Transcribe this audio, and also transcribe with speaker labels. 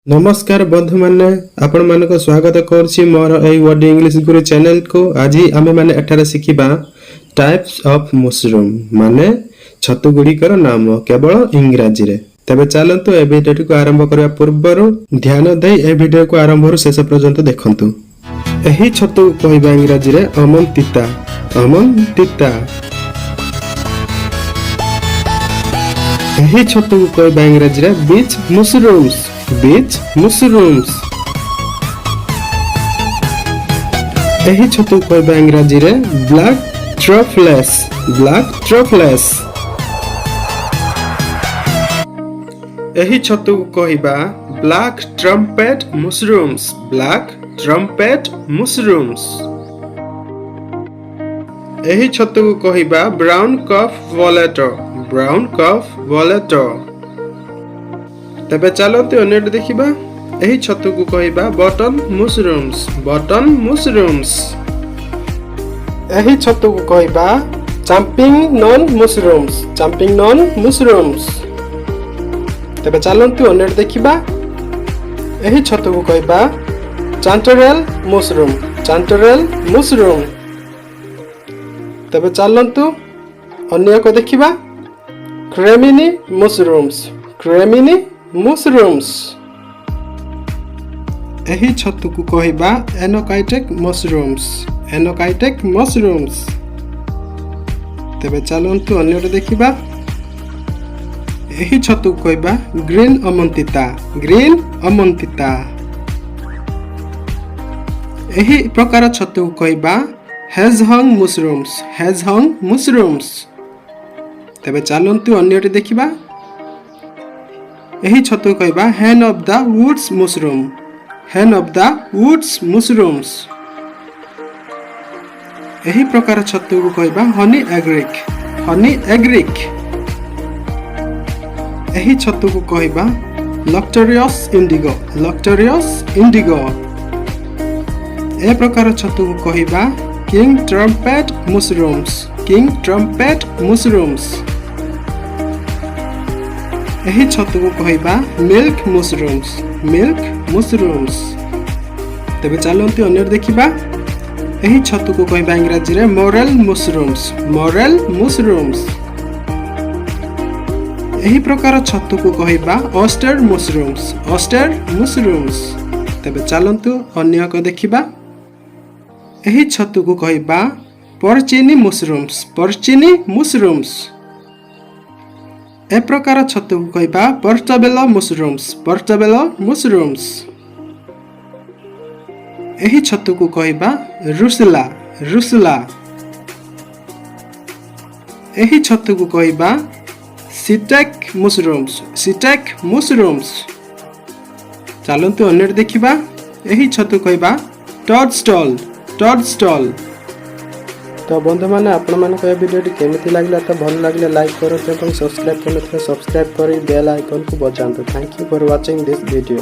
Speaker 1: नमस्कार बंधु माने आपण मानको स्वागत करछि मोर ए ओडी इंग्लिश गुरु चैनल को। आज आमे माने एठारे सिखिबा टाइप्स ऑफ मशरूम माने छतु गुड़िकर नाम केवल इंग्रजी रे। तबे चलंतु ए वीडियो को आरंभ करबा पूर्वरु ध्यान दे ए वीडियो को आरंभ रु शेष पर्यंत देखंतु। एही छतु कहबा इंग्रजी रे अमंतिता अमंतिता। एही छतु कहबा इंग्रजी रे बीच मशरूम्स बीच मशरूम्स। एही छतु कहबा इंग्रजी रे ब्लैक ट्रफलेस ब्लैक ट्रफलेस। एही छतु कहबा black trumpet mushrooms black trumpet mushrooms. एही छतु कहबा ब्राउन कफ वॉलेटो ब्राउन कफ वॉलेटो। तबे चलते अन्य देखिबा एही छतु को कहबा बटन मशरूम्स बटन मशरूम्स। एही छतु को कहबा jumping non mushrooms jumping non mushrooms. तबे चलते अन्य देखिबा एही छतु को कहबा चांटरेल मशरूम चांटरेल मशरूम। तबे चलंतु अन्य को देखिबा क्रेमिनी मशरूम्स क्रेमिनी मशरूम्स। एही छतु को कहबा एनोकाइटिक मशरूम्स एनोकाइटिक मशरूम्स। तबे चलंतु अन्य देखिबा एही छतु को कहबा ग्रीन अमंतिता ग्रीन अमंतिता। एही प्रकार छतु को कहबा हेजहंग मशरूम्स हेजहंग मशरूम्स। तबे चलंतु अन्य देखिबा एही छतु कहबा hen of the woods mushroom hen of the woods mushrooms. एही प्रकार छतु को कहबा हनी एग्रिक हनी एग्रिक। एही छतु को कहबा लक्टोरियस इंडिगो लक्टोरियस इंडिगो। ए प्रकार छतु को कहबा king trumpet mushrooms king trumpet mushrooms. एही छतु को कहबा मिल्क मशरूम्स मिल्क मशरूम्स। तबे चलंतु अन्य देखिबा एही छतु को कहबा इंग्रजी रे मोरेल मशरूम्स मोरेल मशरूम्स। एही प्रकार छतु को कहबा ऑस्टर मशरूम्स ऑस्टर मशरूम्स। तबे चलंतु अन्य को देखिबा एही छतु को कहबा परचिनी मशरूम्स परचिनी मशरूम्स। ए प्रकार छतु को कहबा पर्टबेलो मशरूम्स पर्टबेलो मशरूम्स। एही छतु को कहबा रुसुला रुसुला। एही छतु को कहबा सिटेक मशरूम्स सिटेक मशरूम्स। चलंतु अन्य देखिबा एही छतु कहबा टॉडस्टॉल टॉडस्टॉल। तो बंधु माने आपण मानको ए वीडियो केमिति लागला तो भल लागले लाइक करो एवं सब्सक्राइब करने सब्सक्राइब करी बेल आइकन को बजांतु। Thank you for watching this video.